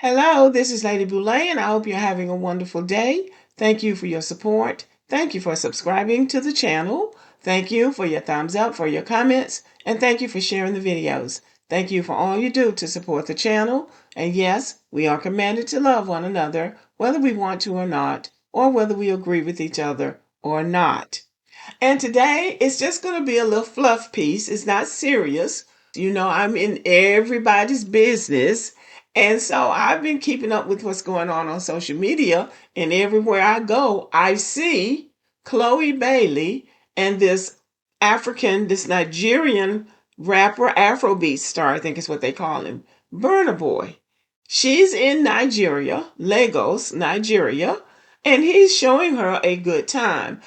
Hello, this is Lady Boulay, and I hope you're having a wonderful day. Thank you for your support. Thank you for subscribing to the channel. Thank you for your thumbs up, for your comments, and thank you for sharing the videos. Thank you for all you do to support the channel. And yes, we are commanded to love one another, whether we want to or not, or whether we agree with each other or not. And today it's just going to be a little fluff piece. It's not serious. You know, I'm in everybody's business. And so I've been keeping up with what's going on social media. And everywhere I go, I see Chloe Bailey and this Nigerian rapper, Afrobeats star, I think is what they call him, Burna Boy. She's in Nigeria, Lagos, Nigeria, and he's showing her a good time.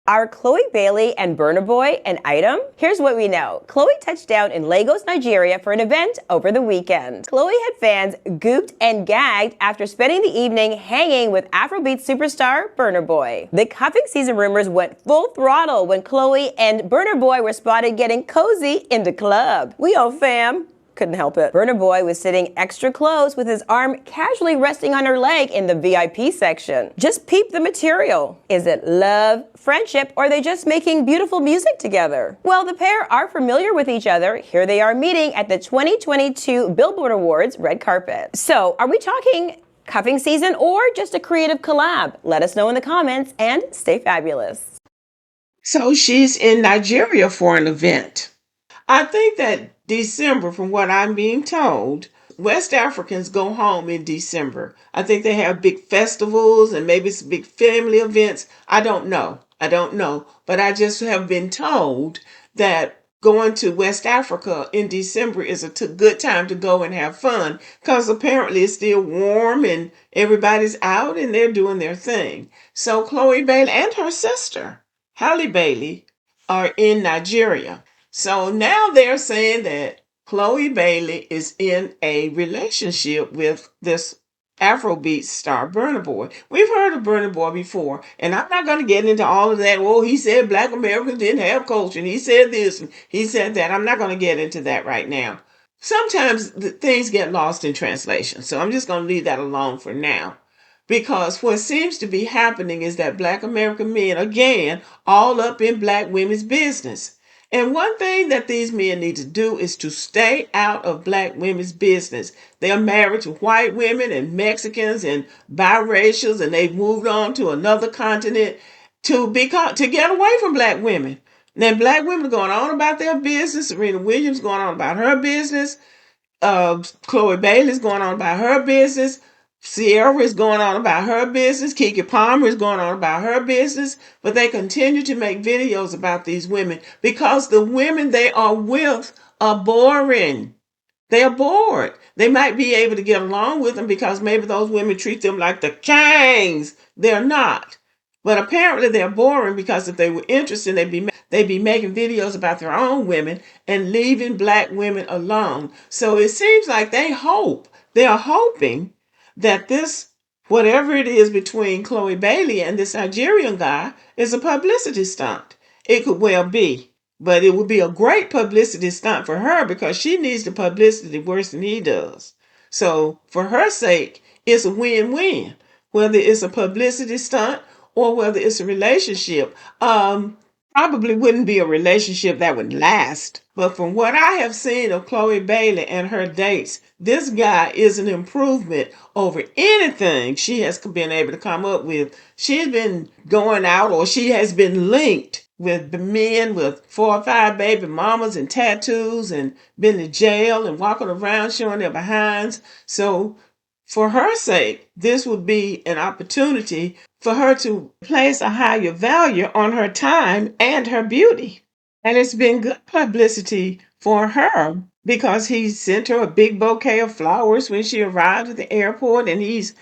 Are Chloe Bailey and Burna Boy an item? Here's what we know. Chloe touched down in Lagos, Nigeria for an event over the weekend. Chloe had fans gooped and gagged after spending the evening hanging with Afrobeat superstar Burna Boy. The cuffing season rumors went full throttle when Chloe and Burna Boy were spotted getting cozy in the club. We all fam. Couldn't help it. Burna Boy was sitting extra close with his arm casually resting on her leg in the VIP section. Just peep the material. Is it love, friendship, or are they just making beautiful music together? Well, the pair are familiar with each other. Here they are meeting at the 2022 Billboard Awards red carpet. So, are we talking cuffing season or just a creative collab? Let us know in the comments and stay fabulous. So she's in Nigeria for an event. I think that December, from what I'm being told, West Africans go home in December. I think they have big festivals and maybe some big family events. I don't know. But I just have been told that going to West Africa in December is a good time to go and have fun because apparently it's still warm and everybody's out and they're doing their thing. So Chloe Bailey and her sister, Halle Bailey, are in Nigeria. So now they're saying that Chloe Bailey is in a relationship with this Afrobeat star, Burna Boy. We've heard of Burna Boy before, and I'm not going to get into all of that. Well, he said Black Americans didn't have culture, and he said this, and he said that. I'm not going to get into that right now. Sometimes things get lost in translation, so I'm just going to leave that alone for now. Because what seems to be happening is that Black American men, again, all up in Black women's business. And one thing that these men need to do is to stay out of Black women's business. They're married to white women and Mexicans and biracials, and they've moved on to another continent to get away from Black women. And then Black women are going on about their business. Serena Williams going on about her business. Chloe Bailey's going on about her business. Sierra is going on about her business. Keke Palmer is going on about her business. But they continue to make videos about these women because the women they are with are boring. They are bored. They might be able to get along with them because maybe those women treat them like the kings. They're not. But apparently they're boring because if they were interested, they'd be making videos about their own women and leaving Black women alone. So it seems like they are hoping that this, whatever it is between Chloe Bailey and this Nigerian guy, is a publicity stunt. It could well be. But it would be a great publicity stunt for her because she needs the publicity worse than he does. So for her sake, it's a win-win, whether it's a publicity stunt or whether it's a relationship. Probably wouldn't be a relationship that would last. But from what I have seen of Chloe Bailey and her dates, this guy is an improvement over anything she has been able to come up with. She's been going out, or she has been linked with men with 4 or 5 baby mamas and tattoos and been to jail and walking around showing their behinds. So for her sake, this would be an opportunity for her to place a higher value on her time and her beauty. And it's been good publicity for her because he sent her a big bouquet of flowers when she arrived at the airport, and he's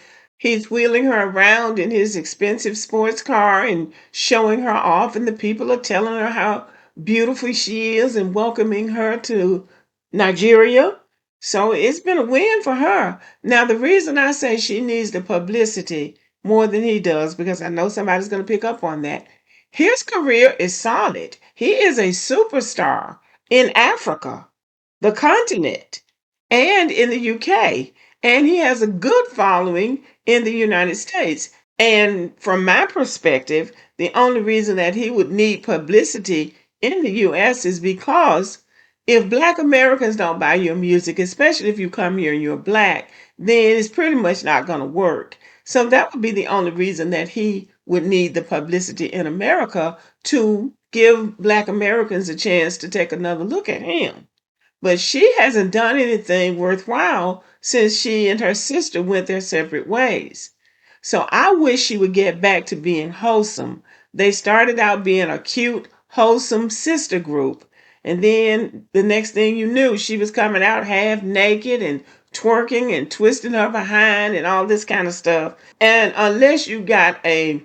wheeling her around in his expensive sports car and showing her off, and the people are telling her how beautiful she is and welcoming her to Nigeria. So it's been a win for her. Now, the reason I say she needs the publicity more than he does, because I know somebody's going to pick up on that. His career is solid. He is a superstar in Africa, the continent, and in the UK. and he has a good following in the United States. And from my perspective, the only reason that he would need publicity in the US is because if Black Americans don't buy your music, especially if you come here and you're Black, then it's pretty much not going to work. So that would be the only reason that he would need the publicity in America, to give Black Americans a chance to take another look at him. But she hasn't done anything worthwhile since she and her sister went their separate ways. So I wish she would get back to being wholesome. They started out being a cute, wholesome sister group. And then the next thing you knew, she was coming out half naked and twerking and twisting her behind and all this kind of stuff. And unless you got a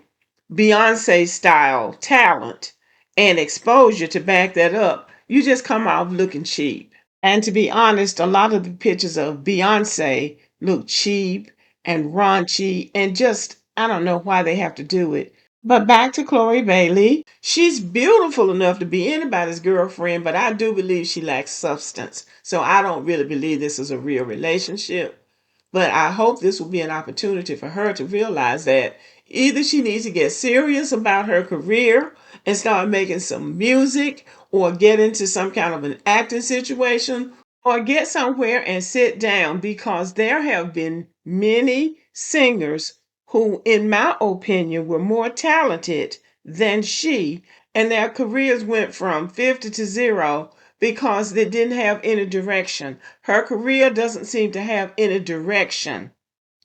Beyonce style talent and exposure to back that up, you just come off looking cheap. And to be honest, a lot of the pictures of Beyonce look cheap and raunchy and just, I don't know why they have to do it. But back to Chloe Bailey. She's beautiful enough to be anybody's girlfriend, but I do believe she lacks substance. So I don't really believe this is a real relationship. But I hope this will be an opportunity for her to realize that either she needs to get serious about her career and start making some music, or get into some kind of an acting situation, or get somewhere and sit down, because there have been many singers who, in my opinion, were more talented than she, and their careers went from 50 to 0 because they didn't have any direction. Her career doesn't seem to have any direction.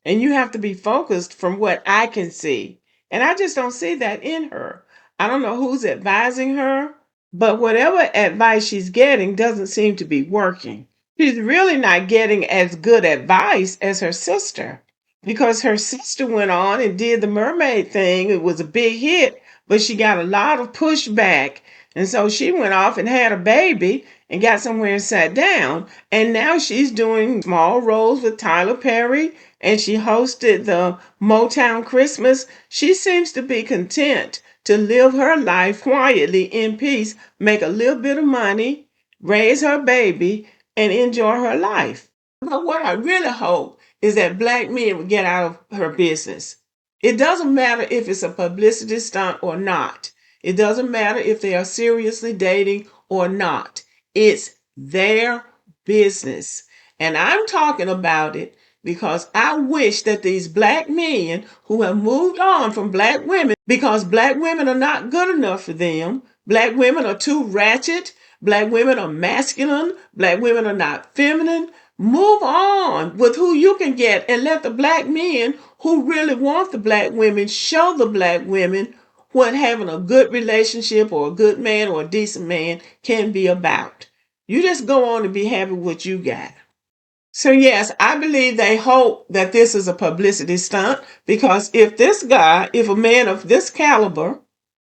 And you have to be focused from what I can see. And I just don't see that in her. I don't know who's advising her, but whatever advice she's getting doesn't seem to be working. She's really not getting as good advice as her sister, because her sister went on and did the mermaid thing. It was a big hit, but she got a lot of pushback. And so she went off and had a baby and got somewhere and sat down. And now she's doing small roles with Tyler Perry, and she hosted the Motown Christmas. She seems to be content to live her life quietly in peace, make a little bit of money, raise her baby, and enjoy her life. But what I really hope is that Black men would get out of her business. It doesn't matter if it's a publicity stunt or not. It doesn't matter if they are seriously dating or not. It's their business. And I'm talking about it because I wish that these Black men who have moved on from Black women, because Black women are not good enough for them, Black women are too ratchet, Black women are masculine, Black women are not feminine. Move on with who you can get, and let the Black men who really want the Black women show the Black women what having a good relationship or a good man or a decent man can be about. You just go on and be happy with what you got. So yes, I believe they hope that this is a publicity stunt, because if a man of this caliber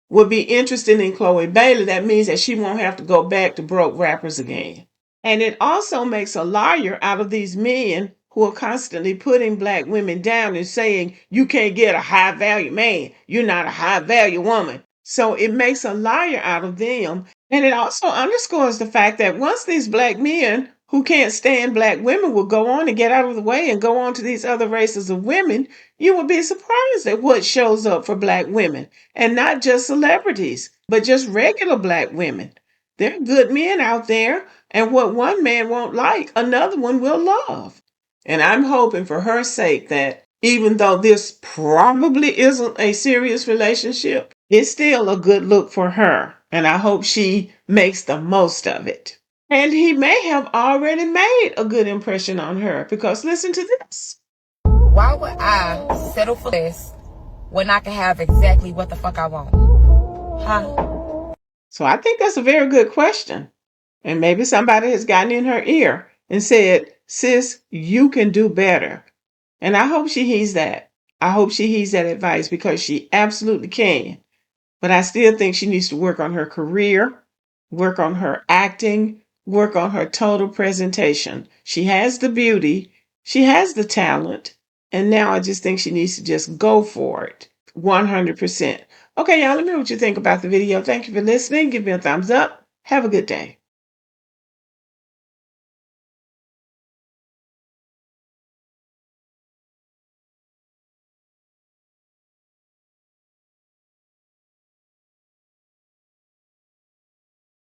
would be interested in Chloe Bailey, that means that she won't have to go back to broke rappers again. And it also makes a liar out of these men who are constantly putting Black women down and saying, you can't get a high value man. You're not a high value woman. So it makes a liar out of them. And it also underscores the fact that once these Black men who can't stand Black women will go on and get out of the way and go on to these other races of women, you will be surprised at what shows up for Black women. And not just celebrities, but just regular Black women. There are good men out there, and what one man won't like, another one will love. And I'm hoping for her sake that even though this probably isn't a serious relationship, it's still a good look for her. And I hope she makes the most of it. And he may have already made a good impression on her, because listen to this. Why would I settle for this when I can have exactly what the fuck I want? Huh? So I think that's a very good question. And maybe somebody has gotten in her ear and said, sis, you can do better. And I hope she heeds that. I hope she heeds that advice, because she absolutely can. But I still think she needs to work on her career, work on her acting, work on her total presentation. She has the beauty, she has the talent, and now I just think she needs to just go for it 100%. Okay, y'all, let me know what you think about the video. Thank you for listening. Give me a thumbs up. Have a good day.